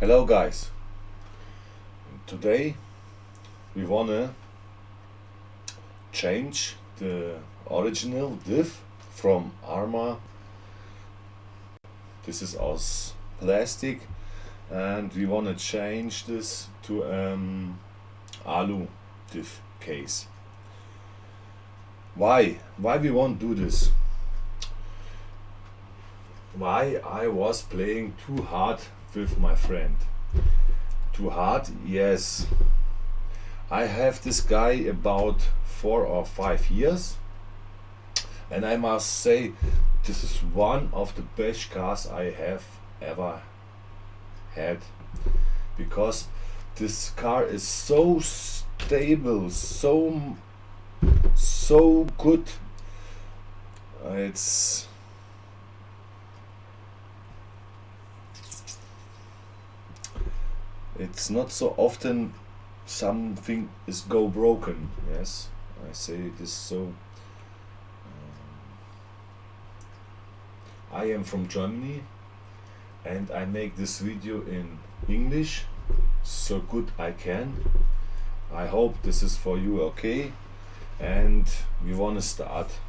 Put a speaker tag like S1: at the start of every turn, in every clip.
S1: Hello guys, today we wanna change the original diff from Arrma. This is aus plastic and we wanna change this to alu diff case. Why we want to do this? Why I was playing too hard with my friend. Too hard? Yes. I have this guy about 4 or 5 years and I must say this is one of the best cars I have ever had, because this car is so stable, so good. It's not so often something is go broken. Yes, I say this so. I am from Germany and I make this video in English so good I can. I hope this is for you okay, and we want to start.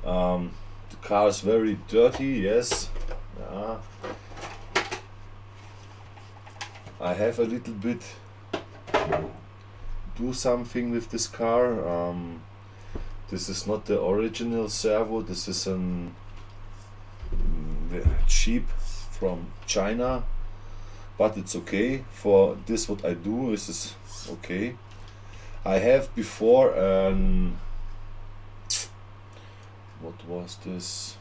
S1: The car is very dirty, yes. I have a little bit do something with this car. This is not the original servo, this is an cheap from China, but it's okay for this. What I do is okay. I have before what was this?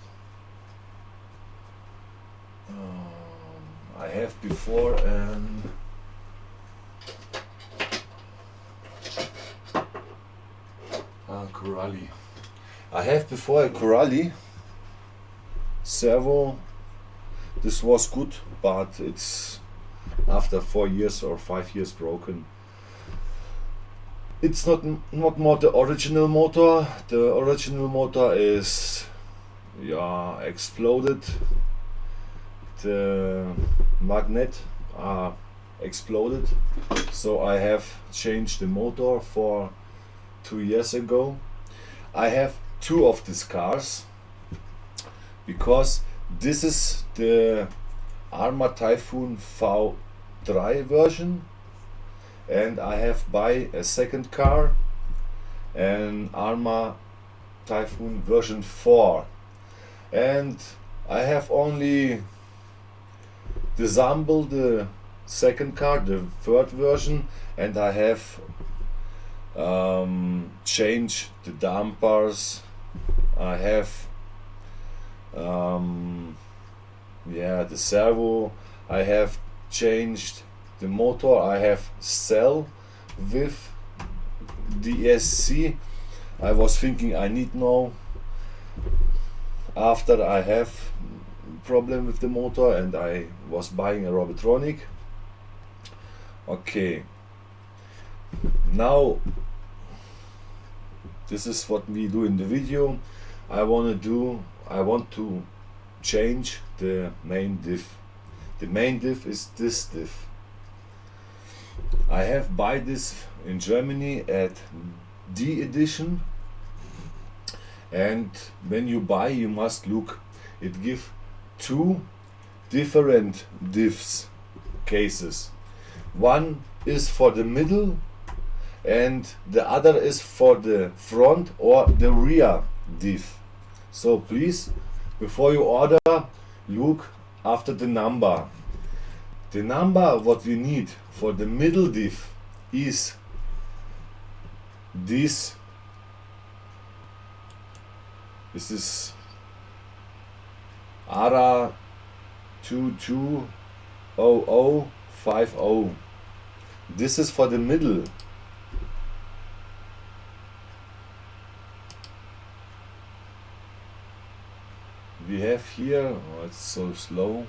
S1: I have before Corrali. I have before a Corrali servo. This was good, but it's after 4 years or 5 years broken. It's not more the original motor. The original motor is exploded. The magnet are exploded, so I have changed the motor for 2 years ago. I have 2 of these cars because this is the Arrma Typhoon V3 version, and I have buy a second car, an Arrma Typhoon version 4, and I have only disassembled the second car, the third version, and I have changed the dampers. I have the servo. I have changed the motor. I have cell with DSC. I was thinking I need now, after I have problem with the motor and I was buying a Robotronic. Okay, now this is what we do in the video. I want to change the main diff. The main diff is this diff. I have buy this in Germany at D edition, and when you buy you must look. It give 2 different diffs cases. One is for the middle and the other is for the front or the rear diff. So please, before you order, look after the number. The number what we need for the middle diff is this. This is Arrma 220050. This is for the middle. We have here, it's so slow.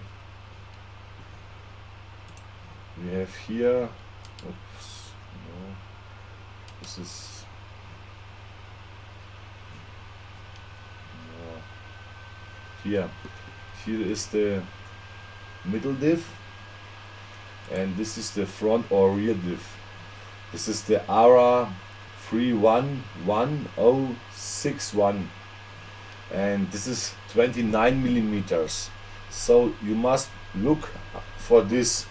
S1: We have here, oops, no, this is, no. Here is the middle diff, and this is the front or rear diff. This is the Arrma 311061, and this is 29 millimeters. So you must look for this.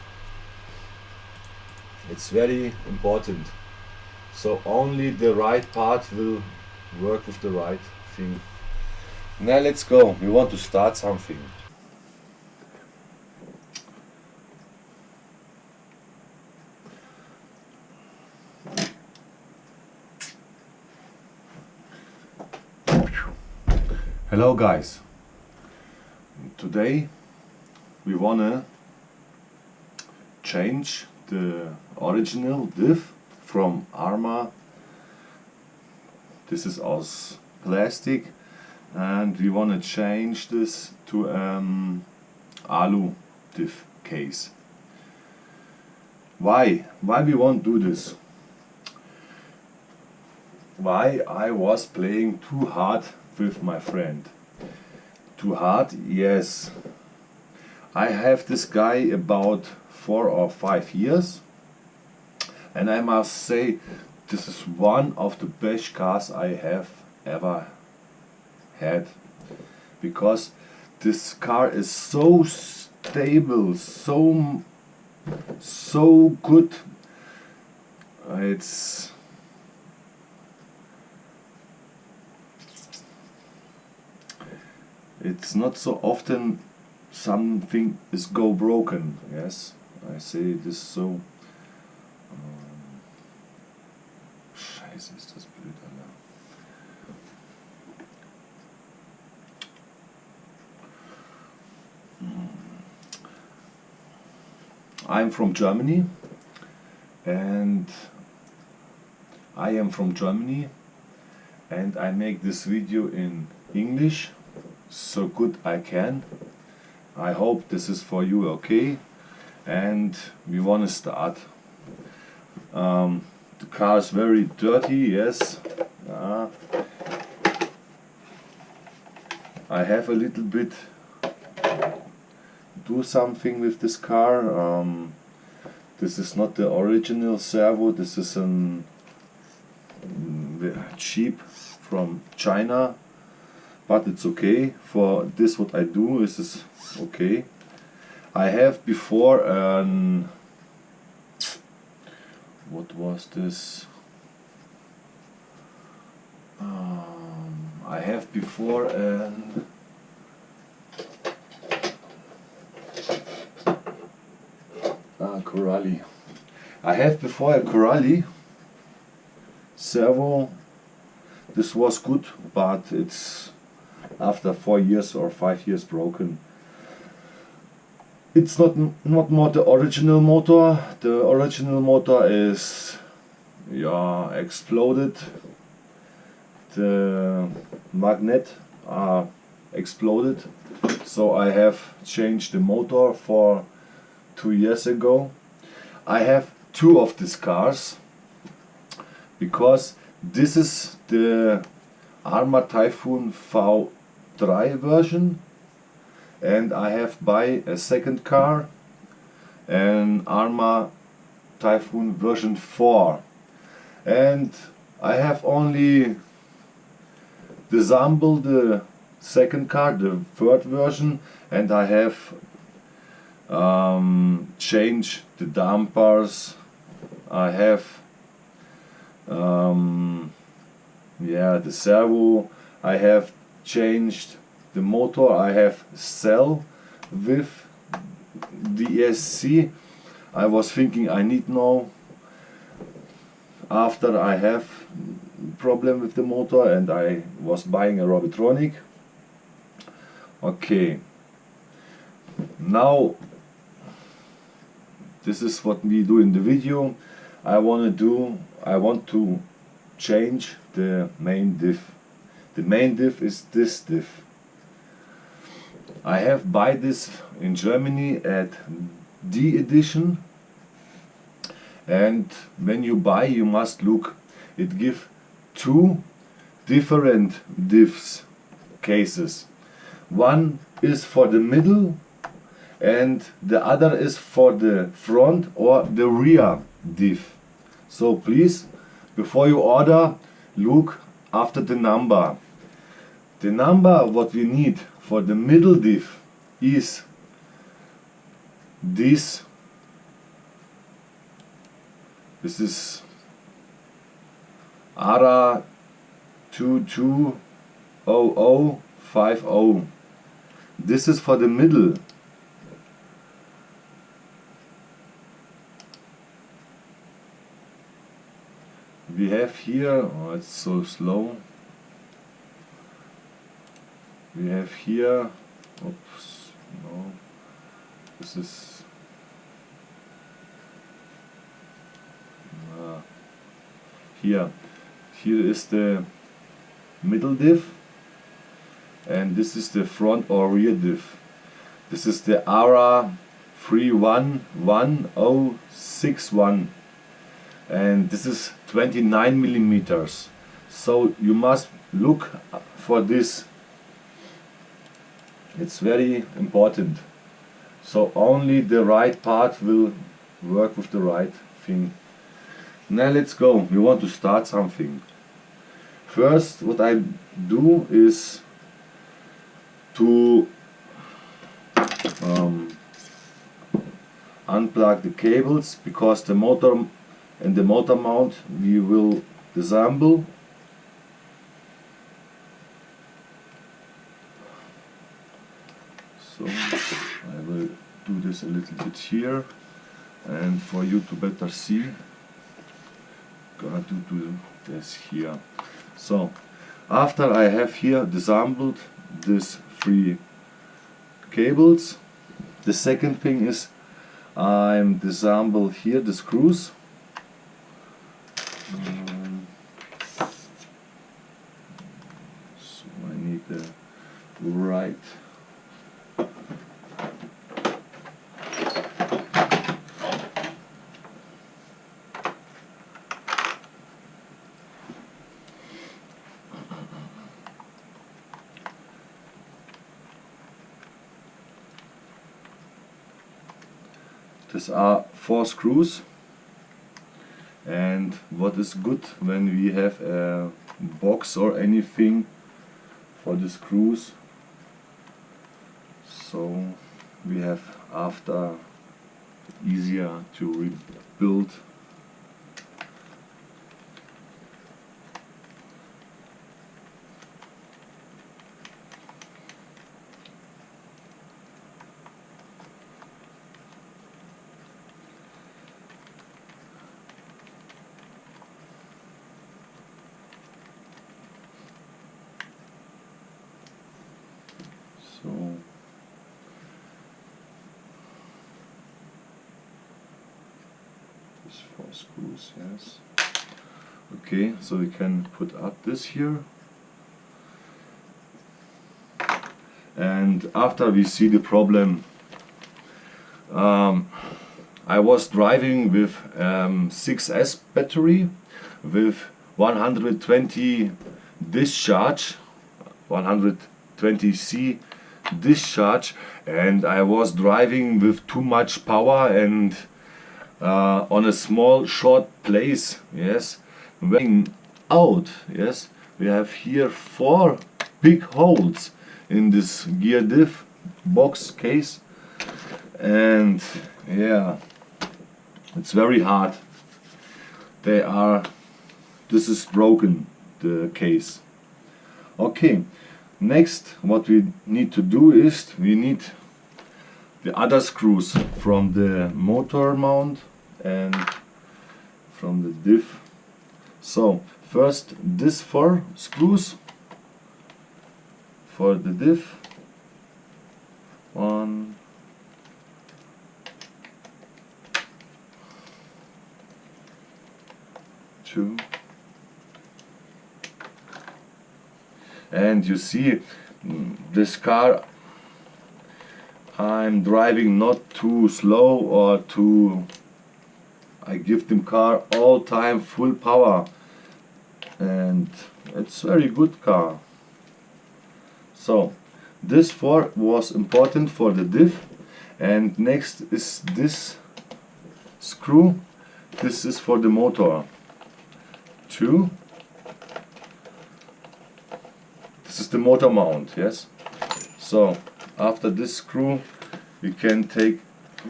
S1: It's very important. So only the right part will work with the right thing. Now let's go. We want to start something. Hello guys. Today we wanna change the original diff from Arrma. This is aus plastic, and we want to change this to alu diff case. Why we want to do this? Why I was playing too hard with my friend. Too hard? Yes. I have this guy about 4 or 5 years, and I must say this is one of the best cars I have ever had, because this car is so stable, so good. It's not so often something is go broken. Yes, I say this so. Scheiße, ist das blöd, Alter. I'm from Germany, and I make this video in English so good I can. I hope this is for you okay, and we want to start. The car is very dirty, yes. I have a little bit do something with this car. This is not the original servo, this is an cheap from China, but it's okay. For this what I do, this is okay. I have before what was this? I have before Corrali. I have before a Corrali servo. This was good, but it's after 4 years or 5 years broken. It's not more the original motor. The original motor is exploded. The magnet are exploded. So I have changed the motor for 2 years ago. I have 2 of these cars, because this is the Arrma Typhoon V3 version, and I have buy a second car, an Arrma Typhoon version 4, and I have only disassembled the second car, the third version, and I have changed the dampers. I have the servo. I have changed the motor. I have cell with the ESC. I was thinking I need now, after I have problem with the motor, and I was buying a Robotronic. Okay, now this is what we do in the video. I want to change the main diff. The main diff is this diff. I have buy this in Germany at D edition, and when you buy you must look. It give 2 different diffs cases. One is for the middle and the other is for the front or the rear diff. So please, before you order, look after the number. The number what we need for the middle diff is this. This is Arrma 220050. This is for the middle. We have here, oh, it's so slow. We have here, oops, no, this is here. Here is the middle diff, and this is the front or rear diff. This is the Arrma 311061, and this is 29 millimeters. So you must look for this. It's very important. So only the right part will work with the right thing. Now let's go. We want to start something. First, what I do is to unplug the cables, because the motor and the motor mount we will disassemble. So I will do this a little bit here, and for you to better see, gonna do this here. So after I have here disassembled these 3 cables, the second thing is I'm disassemble here the screws. So I need the right These are 4 screws, and what is good when we have a box or anything for the screws, so we have after easier to rebuild. So these 4 screws, yes. Okay, so we can put up this here, and after we see the problem, I was driving with 6S battery with 120 discharge, 120C discharge, and I was driving with too much power and on a small short place, yes, when out, yes, we have here 4 big holes in this gear diff box case, and yeah, it's very hard. This is broken, the case. Okay, next what we need to do is we need the other screws from the motor mount and from the diff. So first these 4 screws for the diff. 1, 2, and you see this car, I'm driving not too slow or too, I give them car all time full power, and it's very good car. So this 4 was important for the diff, And next is this screw. This is for the motor. 2. This is the motor mount, yes. So after this screw we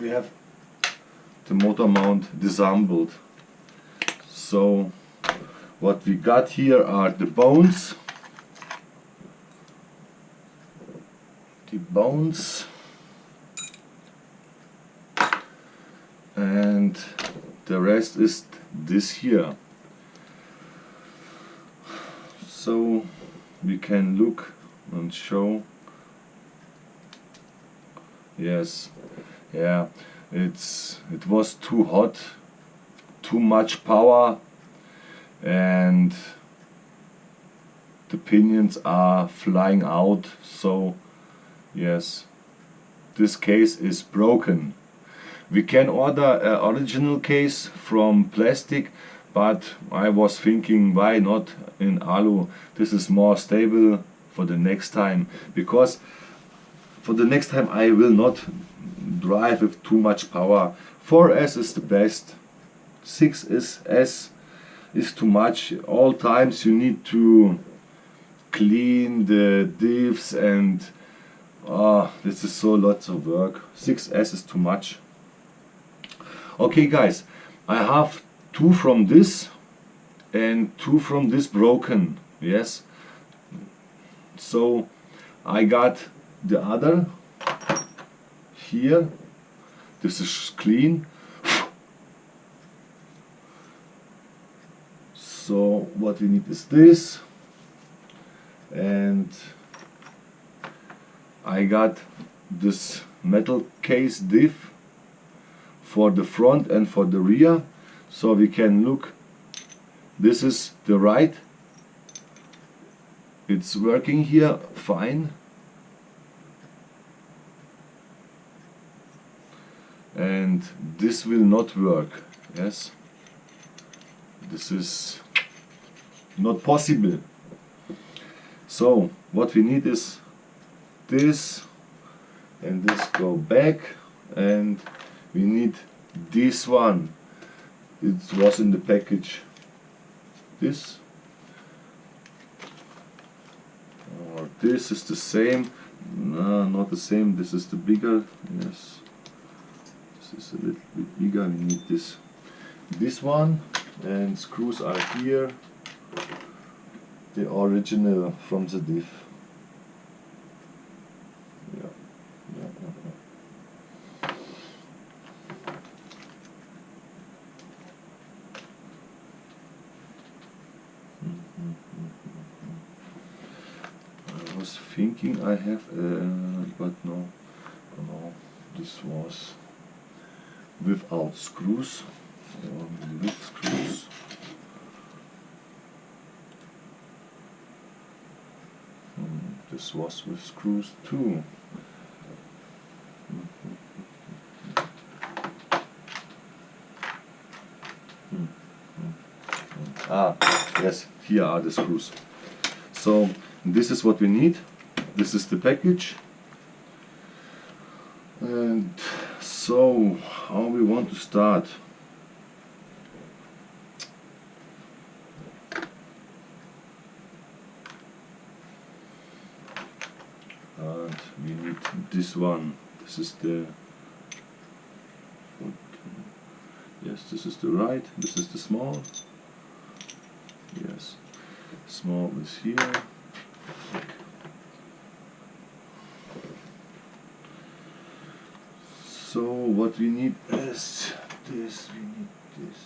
S1: have the motor mount disassembled. So what we got here are the bones. And the rest is this here. So we can look and show. Yes, yeah, it was too hot, too much power, and the pinions are flying out. So yes, this case is broken. We can order an original case from plastic, but I was thinking, why not in alu? This is more stable for the next time, because for the next time I will not drive with too much power. 4S is the best. 6S is too much. All times you need to clean the diffs, and this is so lots of work. 6S is too much. Okay guys, I have 2 from this and 2 from this broken, yes. So I got the other here. This is clean. So what we need is this, and I got this metal case diff for the front and for the rear, so we can look. This is the right, it's working here fine, and this will not work. Yes, this is not possible. So what we need is this and this go back, and we need this one. It was in the package. This or this is the same. No, not the same. This is the bigger. Yes, this is a little bit bigger. We need this one, and screws are here. The original from the diff. I was thinking I have, but no, this was without screws, or with screws. This was with screws too. Yes, here are the screws. So this is what we need. This is the package. And so how we want to start? And we need this one. This is the, yes, this is the right, this is the small. Yes, small is here. So what we need is this, we need this.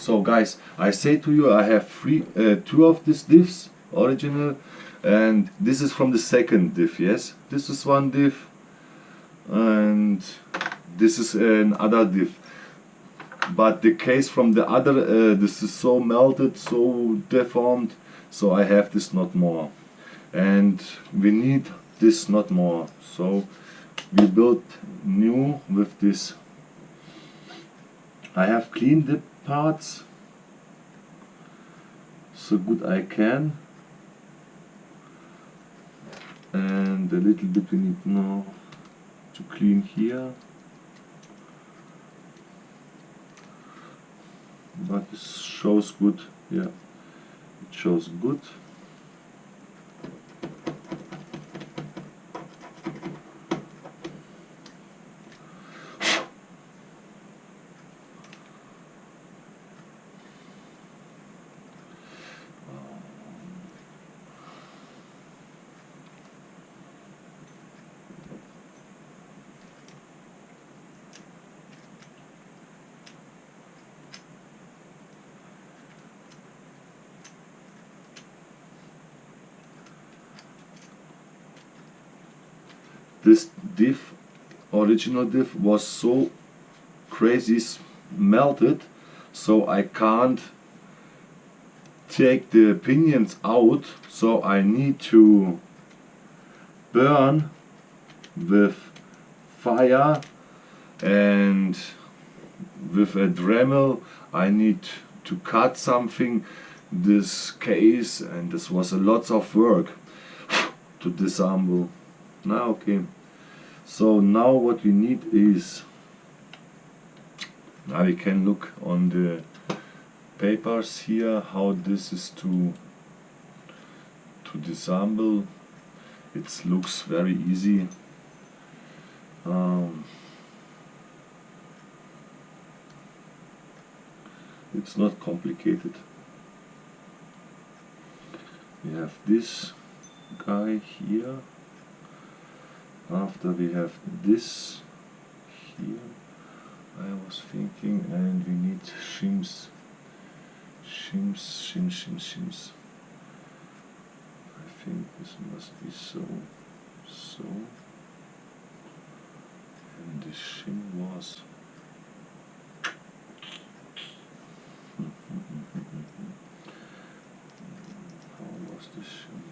S1: So guys, I say to you, I have two of these diffs, original, and this is from the second diff, yes? This is one diff, and this is another diff. But the case from the other, this is so melted, so deformed, so I have this not more. And we need this not more. So we built new with this. I have cleaned the parts so good I can, and a little bit we need now to clean here, but it shows good. Yeah, it shows good. This diff, original diff, was so crazy melted, so I can't take the pinions out, so I need to burn with fire, and with a Dremel I need to cut something, this case, and this was a lot of work to disassemble. Now okay, so now what we need is, now we can look on the papers here how this is to disassemble. It looks very easy. It's not complicated. We have this guy here. After we have this here, I was thinking, and we need shims. I think this must be so, and the shim was how was the shim?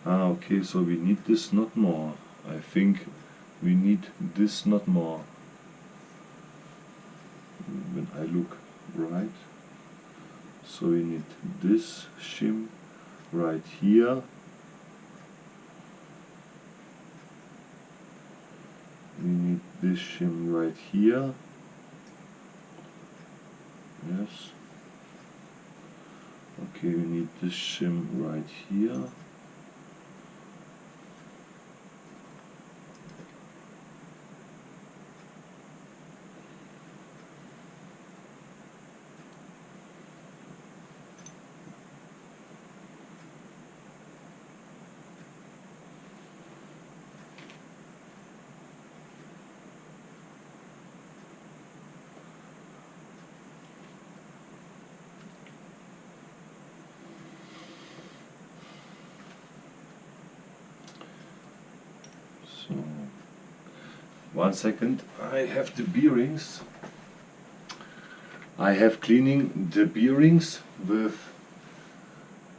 S1: Okay, so we need this not more. I think we need this not more. When I look right, so we need this shim right here. We need this shim right here. Yes. Okay, we need this shim right here. So, 1 second, I have the bearings. I have cleaning the bearings with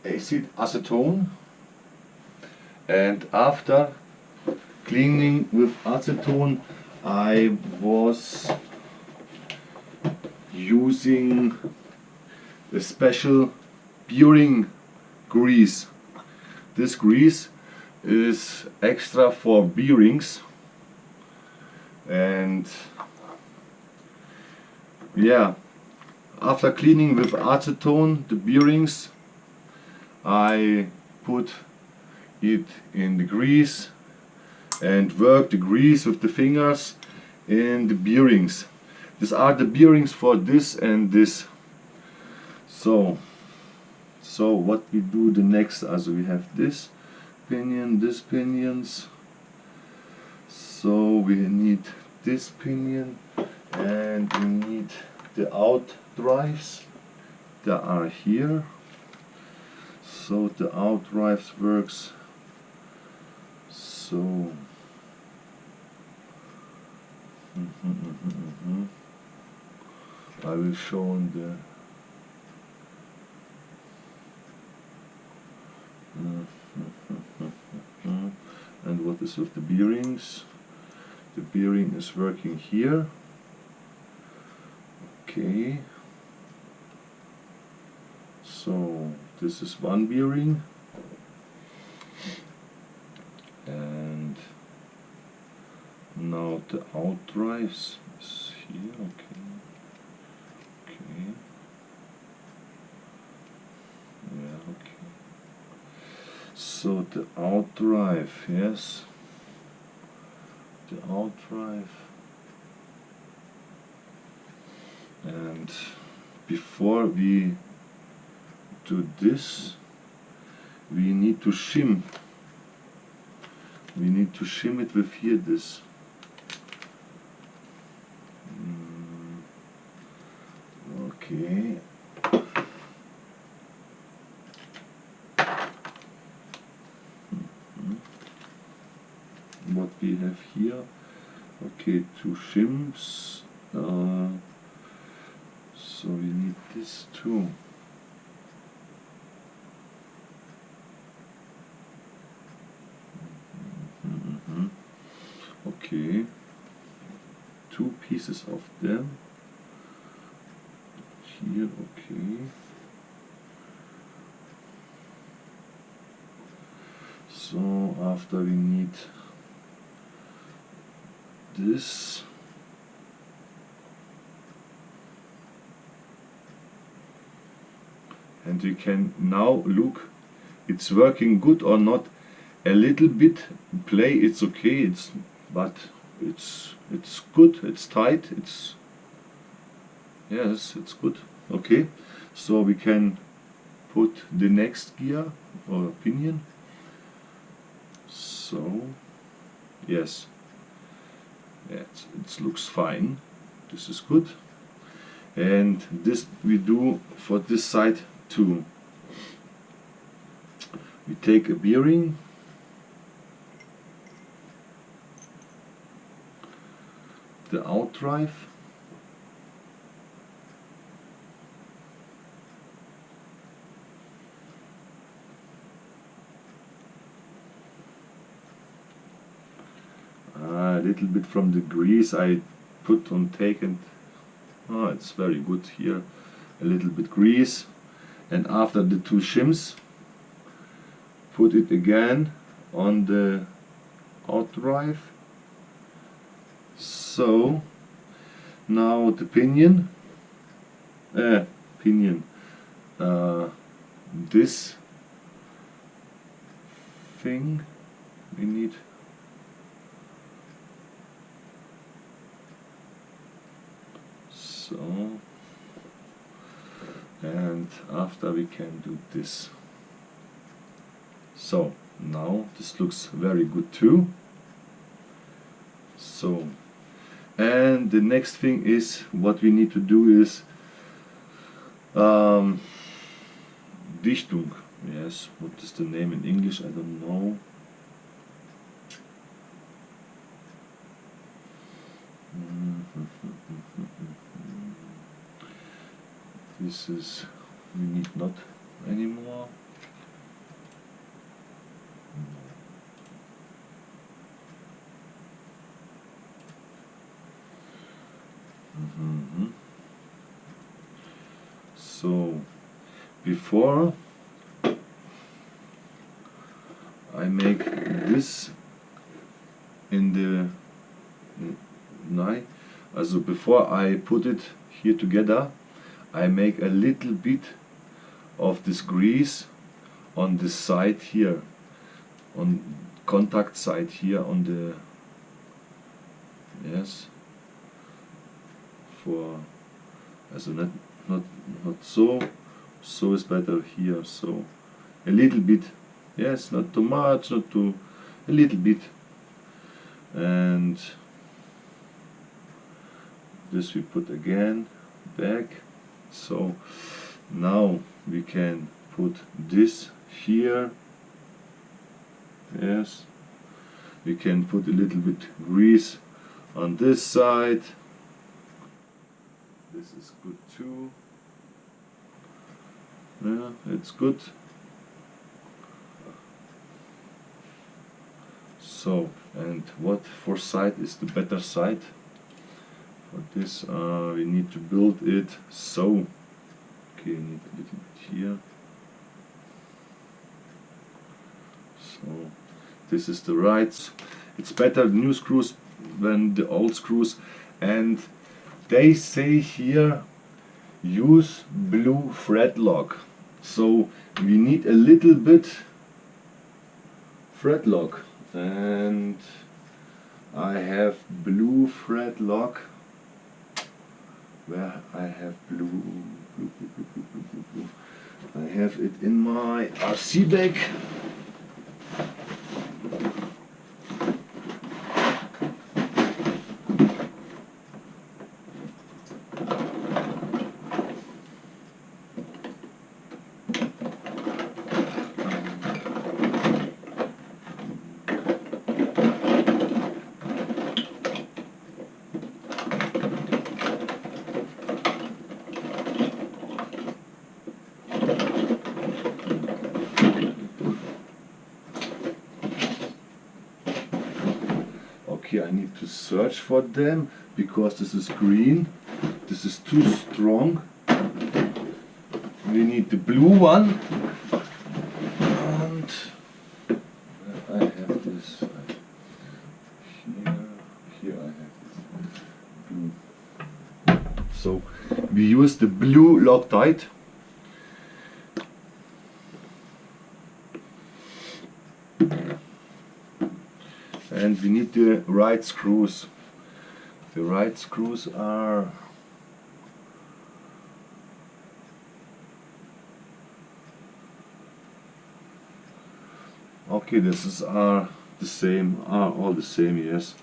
S1: acetone, and after cleaning with acetone I was using a special bearing grease. This grease is extra for bearings, and yeah, after cleaning with acetone the bearings, I put it in the grease and work the grease with the fingers in the bearings. These are the bearings for this and this. So what we do the next, also we have this pinion, this pinions. So we need this pinion and we need the out drives. They are here. So the out drives works so. I will show on the and what is with the bearings. The bearing is working here. Okay, so this is one bearing and now the out drives is here. Okay, yeah, okay. So the out drive, yes, the out drive. And before we do this, we need to shim. We need to shim it with here this. Okay. What we have here? Okay, two shims. So we need this too. Okay, two pieces of them here. Okay, so after we need this. And we can now look, it's working good or not. A little bit play, it's okay, but it's good, it's tight, it's, yes, it's good. Okay, so we can put the next gear or pinion. So yes, it looks fine, this is good. And this we do for this side too. We take a bearing, the out drive, a little bit from the grease I put on take, and it's very good here, a little bit grease. And after the two shims, put it again on the out drive. So now the pinion, this thing we need. So, and after we can do this. So now this looks very good too. So, and the next thing is what we need to do is Dichtung. Yes, what is the name in English? I don't know. This is, we need not anymore. So before I make this in the also before I put it here together, I make a little bit of this grease on this side here, on contact side here on the, yes, for, also not so, so is better here, so a little bit, yes, not too much, not too, a little bit, and this we put again back. So now we can put this here, yes, we can put a little bit grease on this side, this is good too, yeah, it's good. So, and what for side is the better side? For this we need to build it so. Okay, I need a little bit here. So this is the right. It's better new screws than the old screws, and they say here use blue thread lock. So we need a little bit thread lock, and I have blue thread lock. Where I have blue. I have it in my RC bag. Okay, I need to search for them because this is green. This is too strong. We need the blue one. And I have this here I have this blue. So we use the blue Loctite. And we need the right screws. The right screws are okay. This are the same. Are all the same? Yes.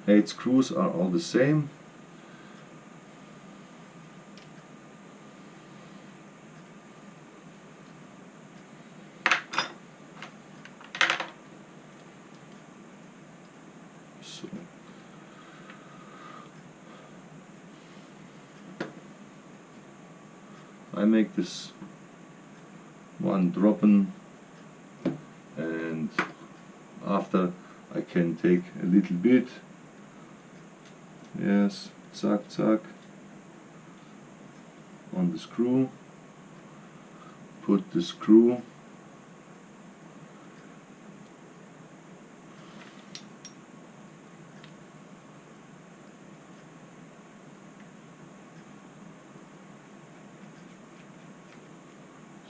S1: 8 screws are all the same. So I make this one dropping, and after I can take a little bit, yes, zack zack, on the screw, put the screw,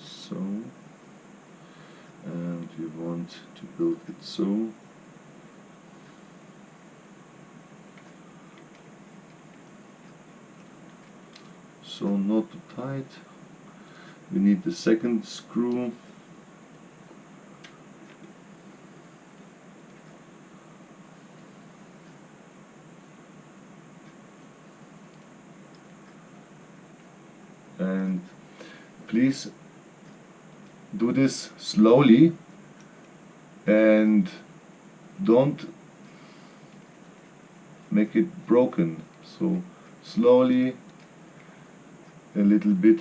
S1: so, and we want to build it so. So not too tight. We need the second screw. And please do this slowly and don't make it broken. So slowly, a little bit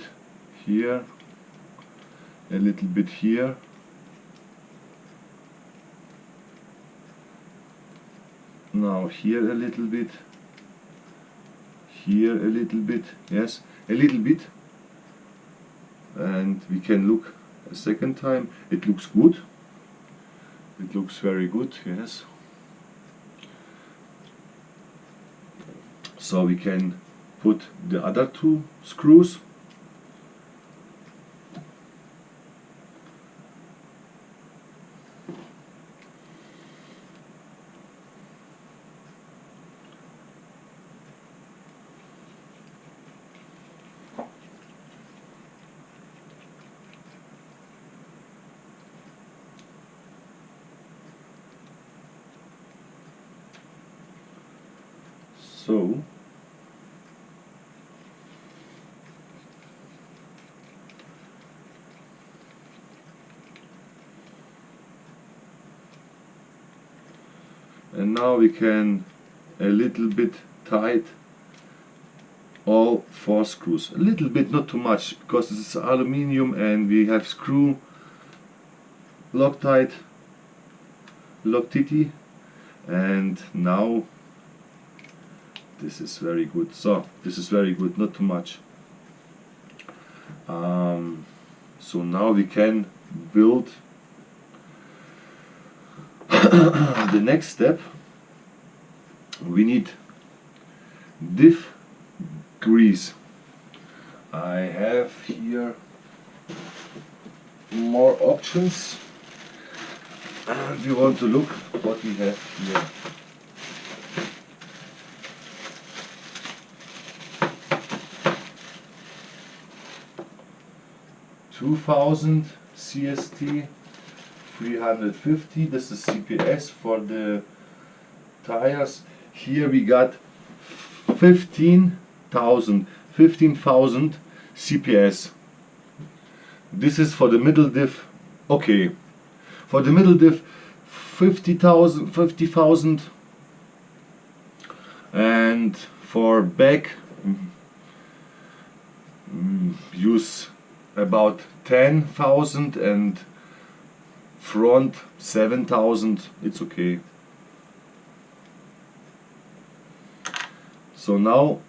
S1: here, a little bit here, now here a little bit, here a little bit, yes, a little bit, and we can look a second time. It looks good, it looks very good, yes. So we can put the other 2 screws. So and now we can a little bit tight all 4 screws. A little bit, not too much, because this is aluminium and we have screw Loctite, Loctite, and now this is very good. So this is very good, not too much. So now we can build the next step. We need diff grease. I have here more options and we want to look what we have here. $2000 CST 350. This is CPS for the tires. Here we got 15,000 CPS. This is for the middle diff. Okay, for the middle diff 50,000, and for back use about 10,000 and front 7,000. It's okay. So now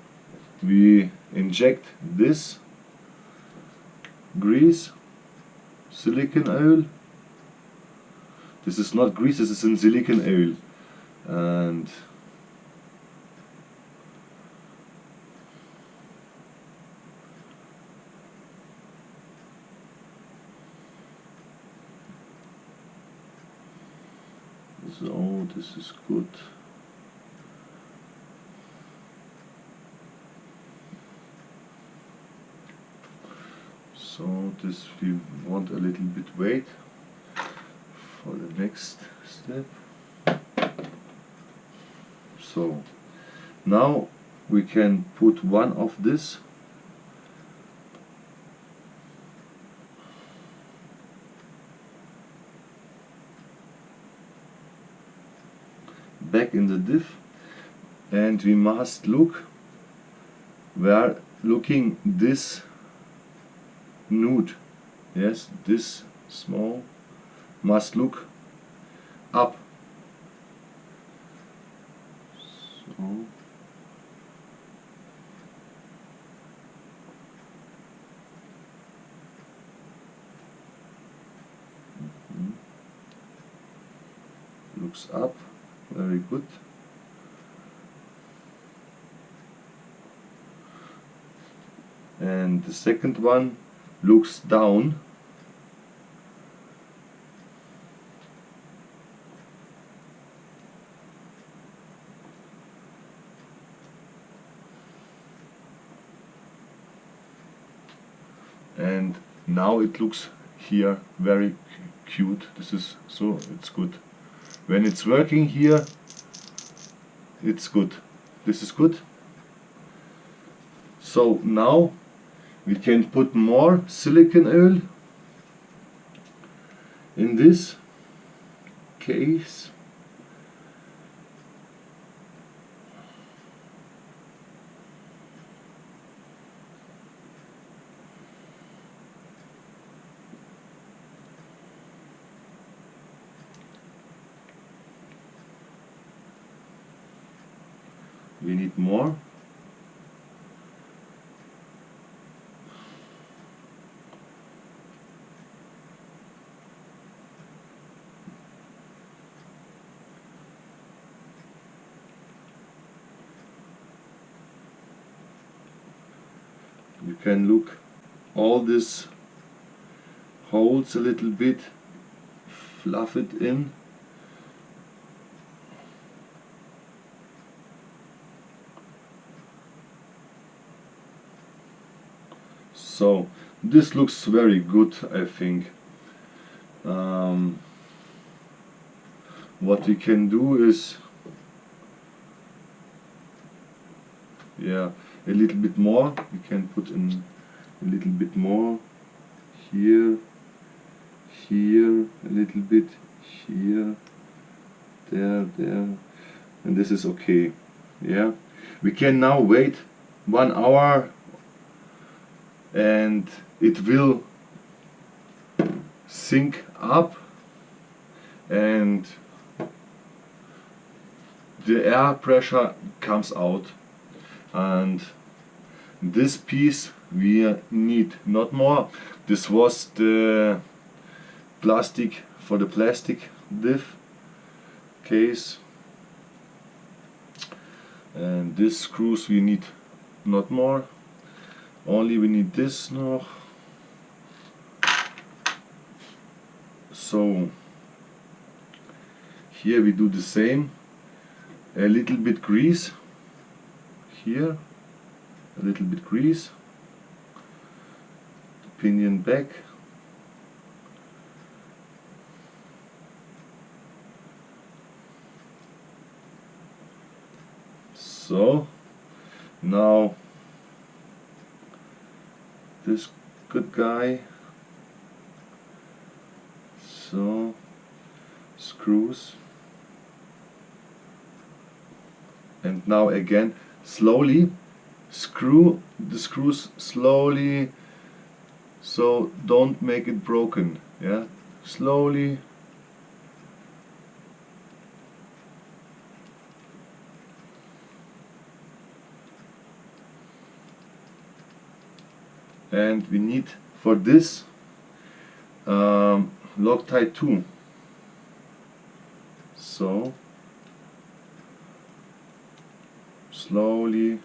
S1: we inject this grease, silicone oil. This is not grease, this is in silicone oil, and so this is good. So this we want a little bit weight for the next step. So now we can put one of this back in the diff, and we must look where looking this nude. Yes, this small must look up. So looks up, very good. And the second one looks down. And now it looks here very cute. This is so, it's good. When it's working here, it's good. This is good. So now we can put more silicone oil in this case. We need more. You can look all this holes a little bit, fluff it in. So this looks very good, I think. What we can do is yeah, a little bit more. We can put in a little bit more here, here, a little bit here, there, and this is okay. Yeah, we can now wait 1 hour and it will sync up and the air pressure comes out, and this piece we need not more. This was the plastic for the plastic diff case, and this screws we need not more, only we need this now. So here we do the same, a little bit grease here, a little bit grease, the pinion back, so now this good guy, so screws, and now again slowly screw the screws slowly, so don't make it broken. Yeah, slowly. And we need for this Loctite 2. So slowly,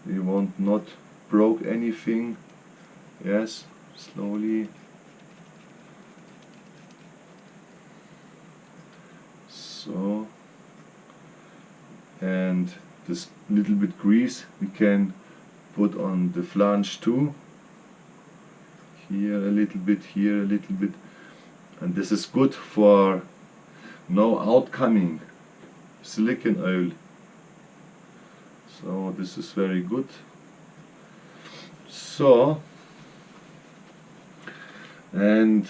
S1: we want not broke anything. Yes, slowly. So, and this little bit grease we can put on the flange too. Here a little bit, here a little bit, and this is good for no outcoming silicone oil. So this is very good. So, and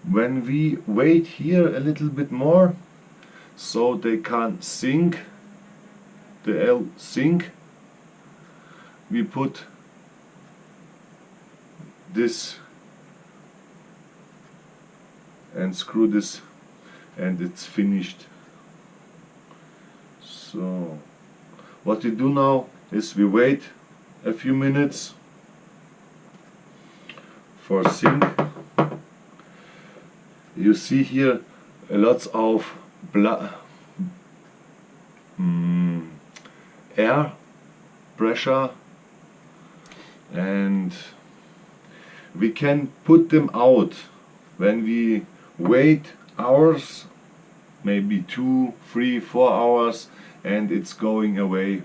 S1: when we wait here a little bit more, so they can sink, the L sink, we put this and screw this, and it's finished. So what we do now is we wait a few minutes for sync. You see here lots of air pressure, and we can put them out when we wait hours, maybe 2, 3, 4 hours, and it's going away.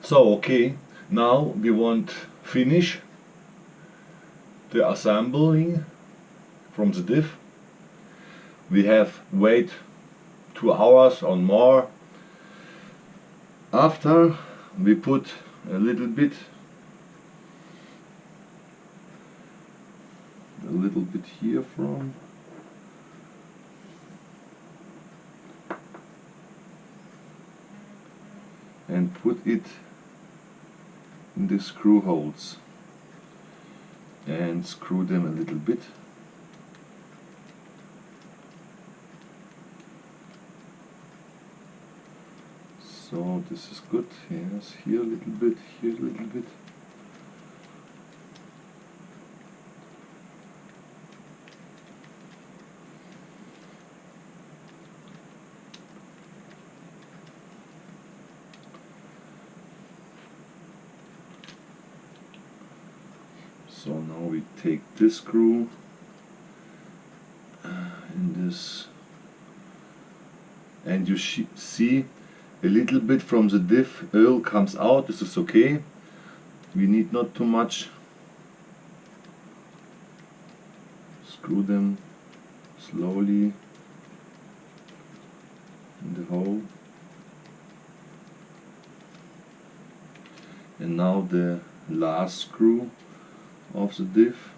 S1: So okay, now we want finish the assembling from the diff. We have wait 2 hours or more. After we put a little bit here from and put it in the screw holes and screw them a little bit. So this is good. Yes, here a little bit, here a little bit. So now we take this screw in this, and you see a little bit from the diff oil comes out. This is okay. We need not too much. Screw them slowly in the hole. And now the last screw of the diff.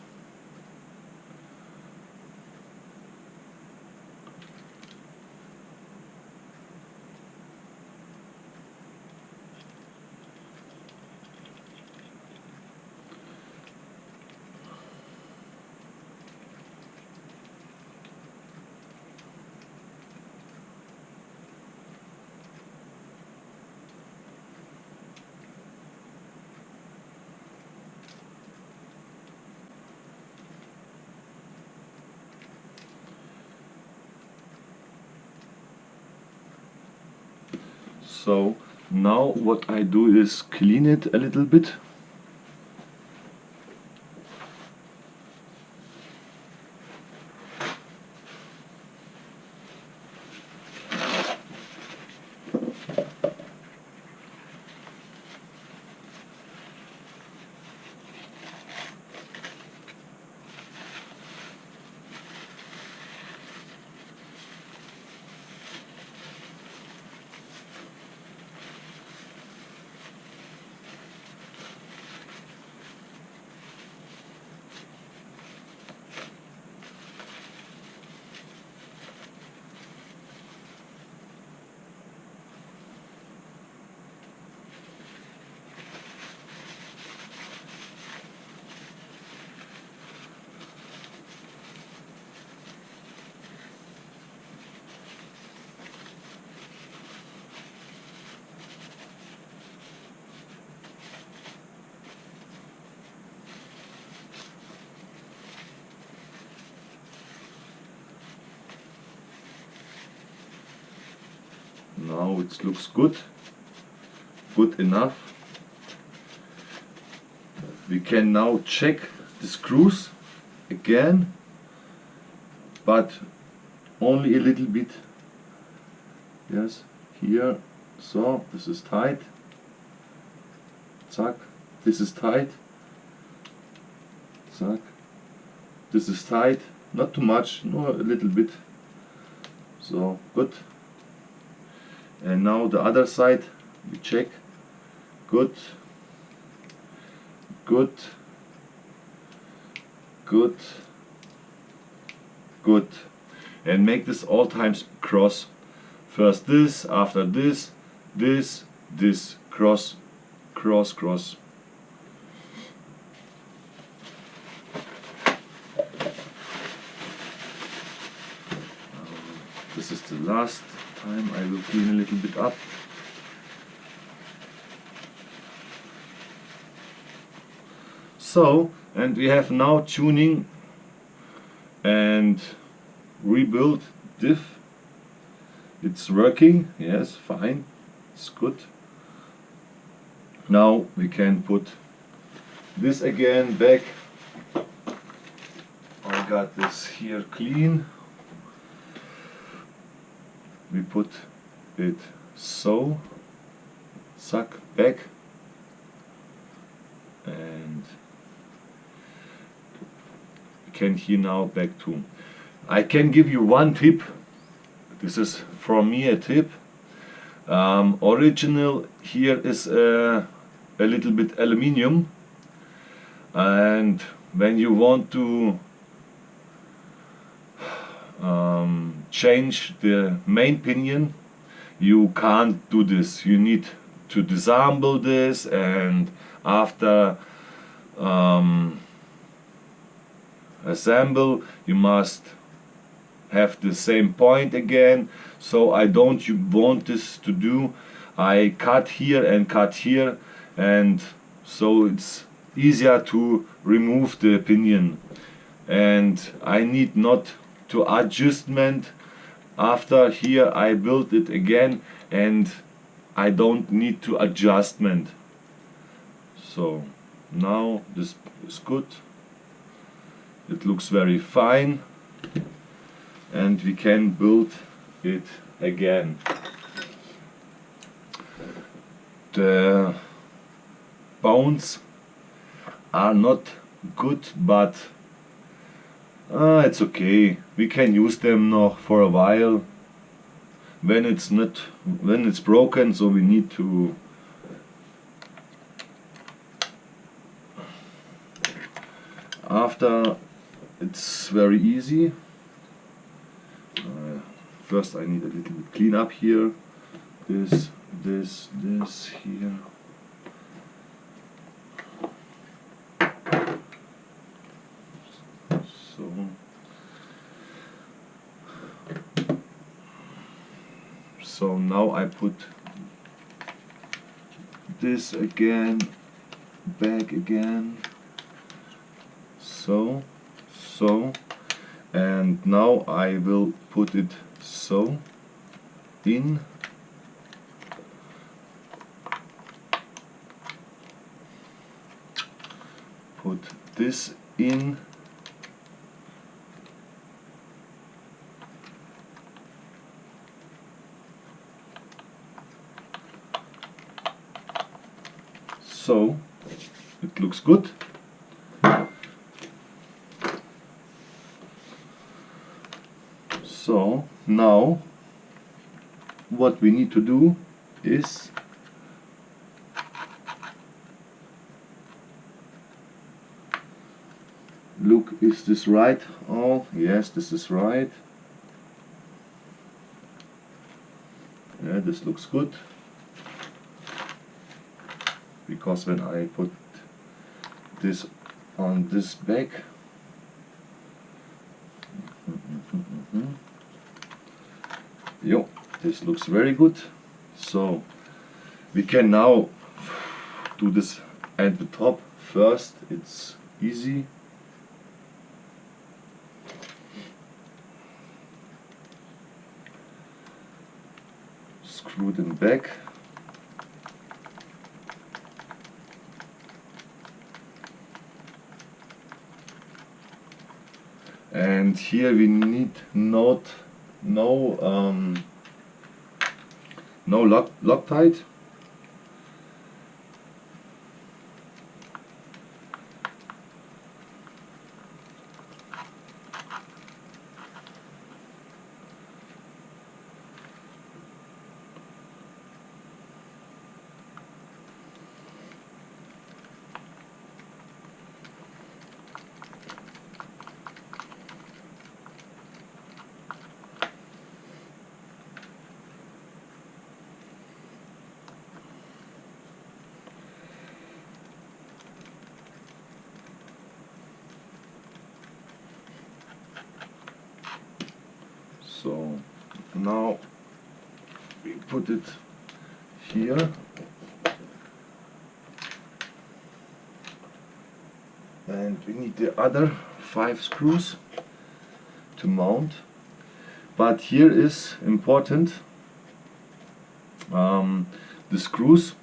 S1: So now what I do is clean it a little bit. Now it looks good enough. We can now check the screws again, but only a little bit. Yes, here. So this is tight. Zack. This is tight. Zack. This is tight. Not too much, no, a little bit. So good. And now the other side we check. Good. Good. Good. Good. And make this all times cross. First this, after this, this, this, cross, cross, cross. This is the last time. I will clean a little bit up. So, and we have now tuning and rebuild diff. It's working, yes, fine, it's good. Now we can put this again back got this here clean. We put it so, suck back, and we can here now back to. I can give you one tip. This is from me a tip. Original here is a little bit aluminium, and when you want to change the main pinion, you can't do this. You need to disassemble this, and after assemble you must have the same point again. So I don't want this to do. I cut here and cut here, and so it's easier to remove the pinion, and I need not to adjustment. After here I build it again, and I don't need to adjustment. So now this is good. It looks very fine, and we can build it again. The bones are not good, but it's okay. We can use them noch for a while. When it's broken, so we need to after. It's very easy. First I need a little bit clean up here. This here. So now I put this again, back again, so, and now I will put it so in, put this in, so it looks good. So now what we need to do is look, is this right? Oh yes, this is right. Yeah, this looks good, because when I put this on this back, yo, this looks very good. So we can now do this at the top first. It's easy. Screw them back. And here we need no Loctite. So now we put it here, and we need the other 5 screws to mount. But here is important, the screws.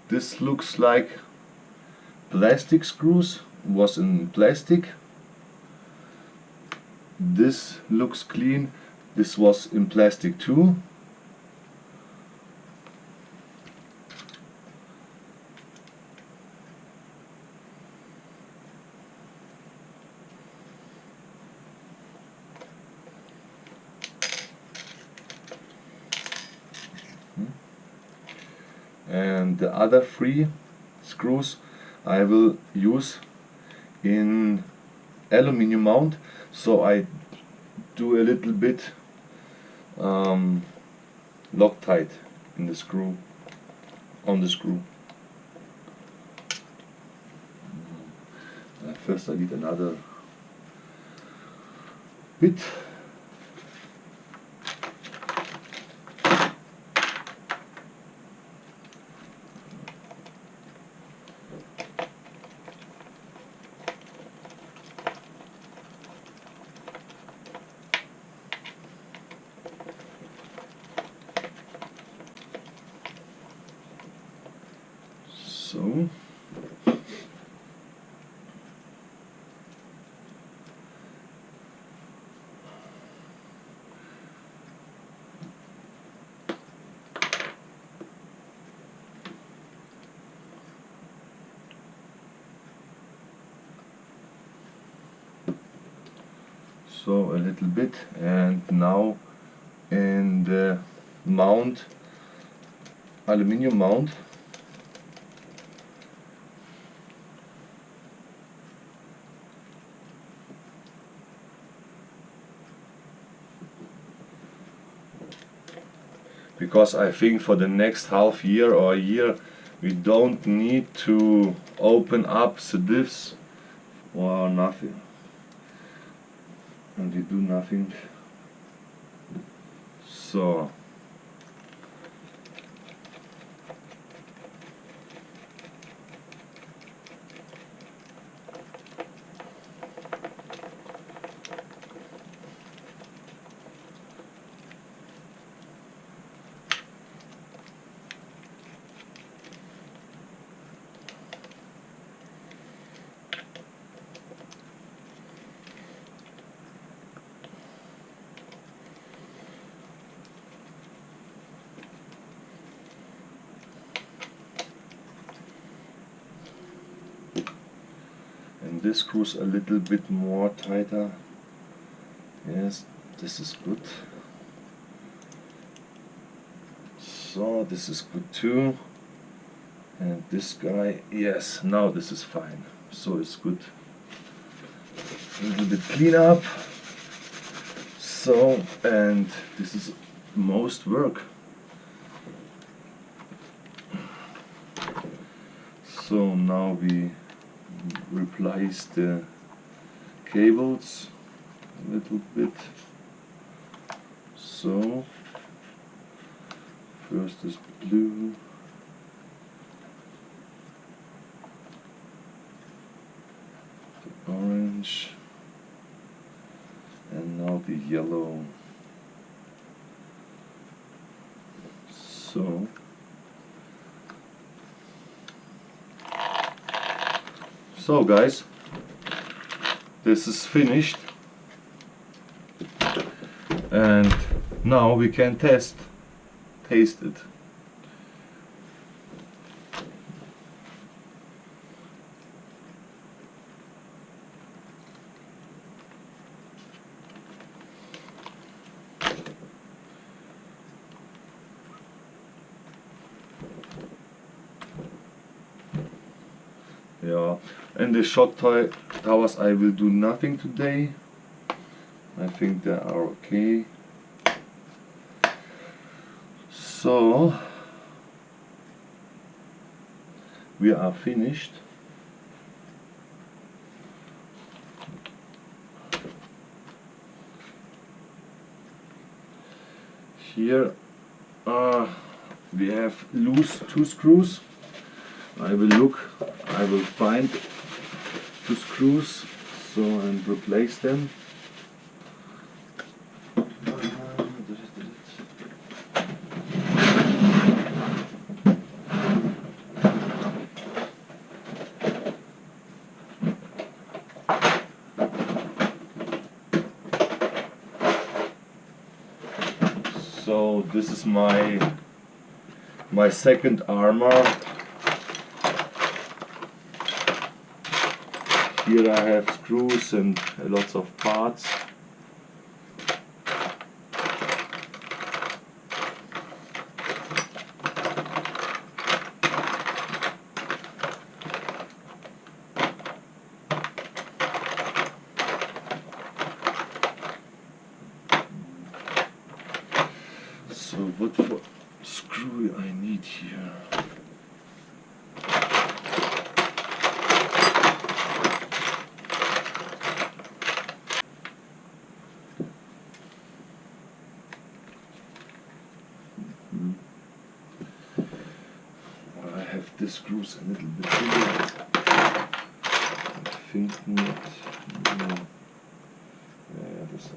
S1: This looks like plastic screws, was in plastic. this looks clean. This was in plastic too. And the other 3 screws I will use in aluminium mount, so I do a little bit Loctite in the screw, on the screw. First I need another bit. So a little bit, and now in the mount, aluminium mount, because I think for the next half year or a year we don't need to open up the diffs or nothing, and we do nothing. So and this screws a little bit more tighter. Yes, this is good. So this is good too. And this guy, yes, now this is fine. So it's good. A little bit clean up. So, and this is most work. So now we replace the cables a little bit. So first is blue, the orange, and now the yellow. So guys, this is finished, and now we can taste it. Yeah, and the shot towers I will do nothing today. I think they are okay. So we are finished. Here we have loose 2 screws. I will find 2 screws, so and replace them. So this is my second Arrma. Here I have screws and lots of parts. So what for screw I need here? I have the screws a little bit bigger. I think not. No. Yeah, this.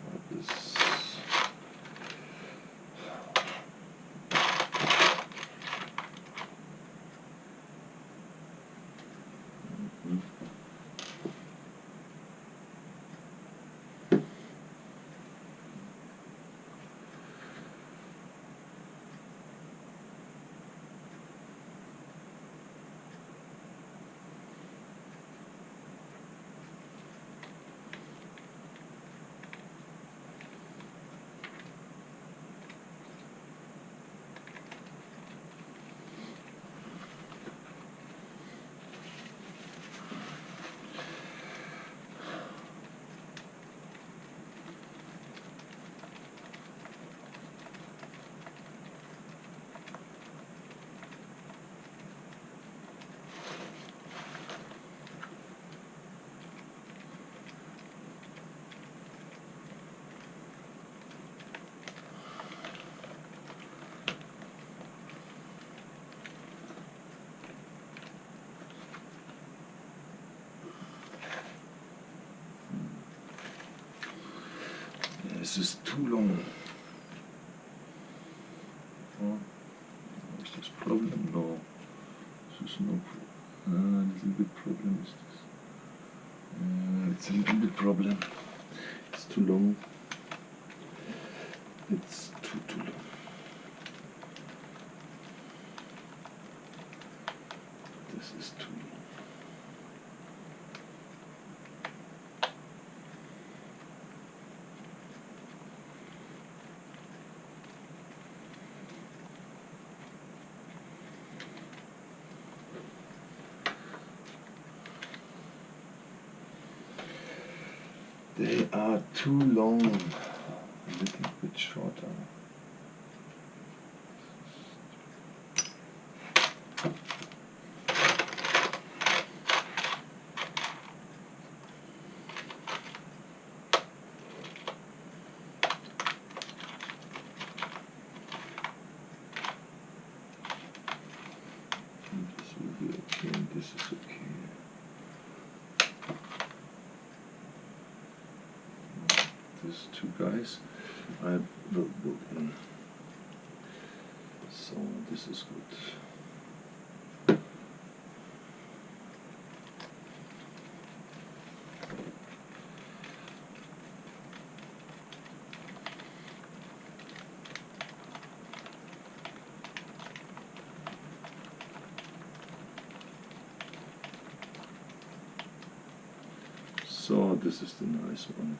S1: This is too long. Oh, is this problem? No. This is no problem. A little bit problem is this. It's a little bit problem. It's too long. It's too long. This is too long. They are too long, a little bit shorter. And this will be okay, and this is okay. These two guys I will build in. So this is good. So this is the nice one.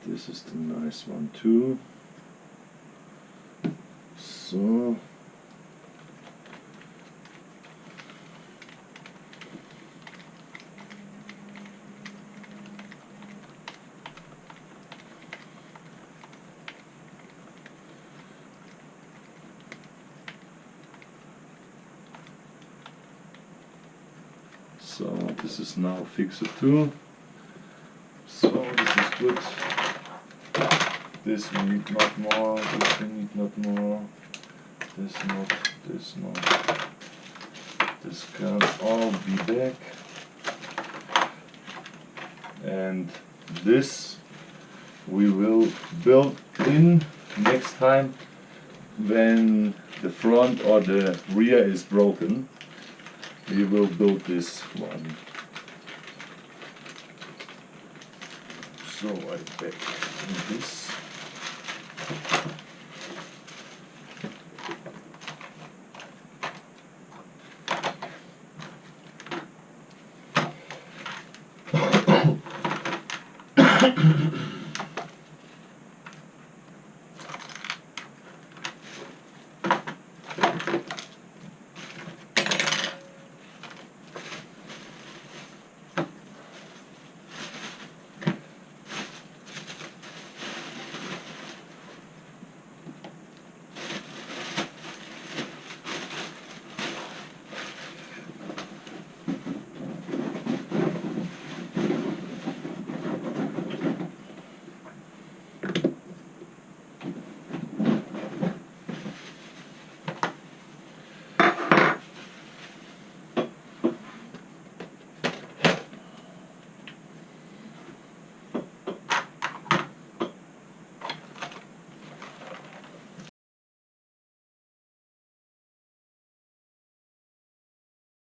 S1: This is the nice one too. So this is now fixed too. So this is good. This we need not more, this we need not more, this not, this not. This can all be back. And this we will build in next time when the front or the rear is broken. We will build this one. So I back in this.